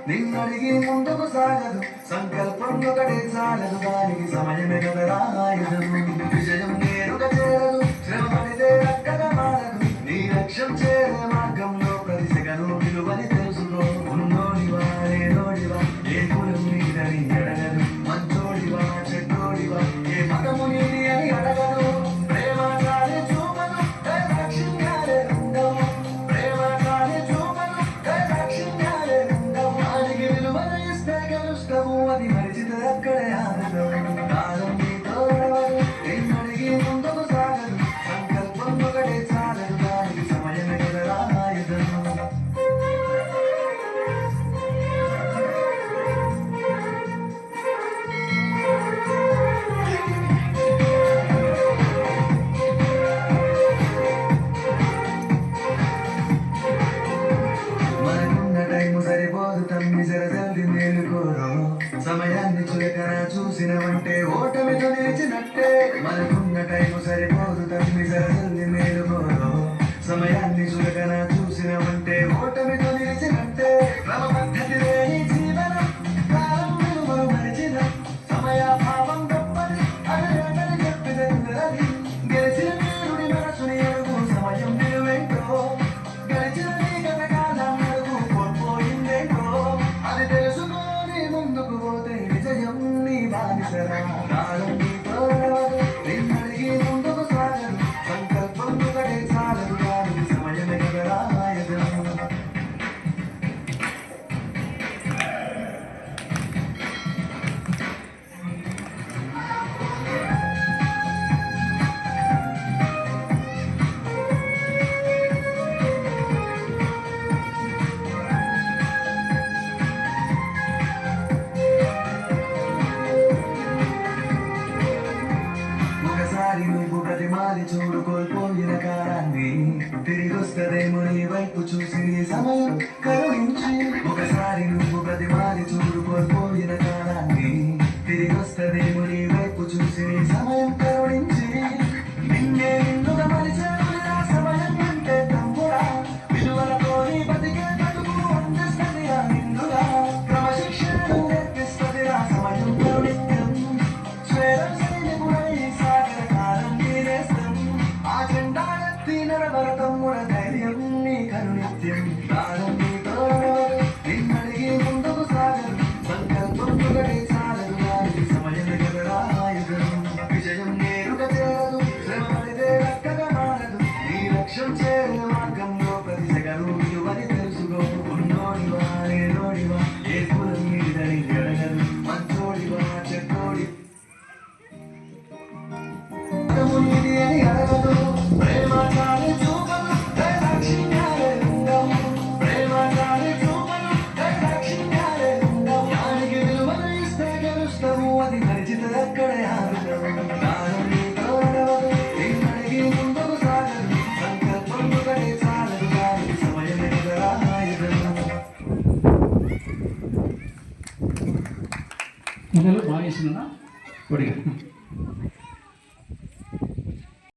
నిన్నడిగి ముందుకు సాగదు సంకల్పం ఒకటే చాలదు దానికి సమయమే ఆయుధము విజయం నేరుగా చేరదు శ్రమ పడితే రక్కగా మారదు నీ లక్ష్యం చేరే మార్గంలో ప్రతి సెగను విలువని తెలుసుకో ఉన్నోడివా లేనోడివా ఏ కులం నీదని అడగదు మంచోడివా చెడ్డోడివా ఏ మతము నీది అని అడగదు ప్రేమ కాని చూపదు లక్ష్యంగానే ఉండవు ప్రేమ కాని చూపదు లక్ష్యంగానే ఉండవు దానికి విలువను ఇస్తే గెలుస్తావు అది మరిచితే అక్కడే ఆగదు కాలం నీతో నడవదు నిన్నడిగి ముందుకు సాగదు సంకల్పం ఒకటే చాలదు దానికి సమయమే కదా ఆయుధము సరిపోదు తమ్మి జరజల్ది మేలుకోరు సమయాన్ని చులకన చూసినవంటే ఓటమితో నిలిచినట్టే మనకున్న టైము సరిపోదు తమ్మి జరజల్ది మేలుకోరు సమయాన్ని చులకన చూసినవంటే ఓటమితో నిలిచినట్టే క్రమ పద్ధతి లేని జీవనం కాలం విలువలు మరిచిన సమయాభావం గొప్పది అని చెప్పినది గెలిచిన వీరుడి మనసుని అడుగు సమయం విలువేంటో గెలిచిన నీ గతకాలం అది తెలుసుకొని ముందుకు పోతే విజయం నీ బానిసరా కాలం నీతో నిన్నడిగి ముందుకు సాగదు సంకల్పం ఒకటే చాలదు దానికి సమయమే కదా ఆయుధము నువ్వు ప్రతిమాలి చూడు కోల్పోయిన కాలాన్ని తిరిగొస్తదేమో నీ వైపు చూసి నీ సమయం కరుణించి ఒకసారి నువ్వు ప్రతిమాలి చూడు కోల్పోయిన కాలాన్ని తిరిగొస్తదేమో నీ వైపు చూసి నీ సమయం కరుణించి నిన్నే నిన్నుగా మలిచావు నా సమయం అంటే తమ్ముడా విలువలతో నీ బతికే బతుకు అందిస్తుంది ఆ నిండుగా క్రమశిక్షణను నేర్పిస్తుంది ఆ సమయం కరుణిత్యం స్వేరం సైనికుడై సాగర కాలం తీరేస్తాం ఆ జెండా ఎత్తి నడవరతమ్ముడ ధైర్యం నీ కరుణిత్యం కాలం నీతో నిన్నడిగి ముందుకు సాగరు సంకల్పం ఒకటే చాలదు దానికి సమయమే కదా ఆయుధం విజయం నేరుగా చేరదు శ్రమ పడితే రక్కగా మారదు నీ లక్ష్యం చేరే మార్గంలో ప్రతి సెగను విలువని తెలుసుకో ఉన్నోడివా లేనోడివా ఏ కులం నీదని అడగదు మంచోడివా చెడ్డోడి నీది అని అడగదు ప్రేమ కాని చూపదు లక్ష్యంగానే ఉండవు ప్రేమ కాని చూపదు లక్ష్యంగానే ఉండవు దానికి విలువను ఇస్తే గెలుస్తావు అది మరిచితే అక్కడే ఆగుతావు కాలం నీతో నడవదు నిన్నడిగి ముందుకు సాగదు సంకల్పం ఒకటే చాలదు దానికి సమయమే కదా ఆయుధము మొదలు బాగా చేసిన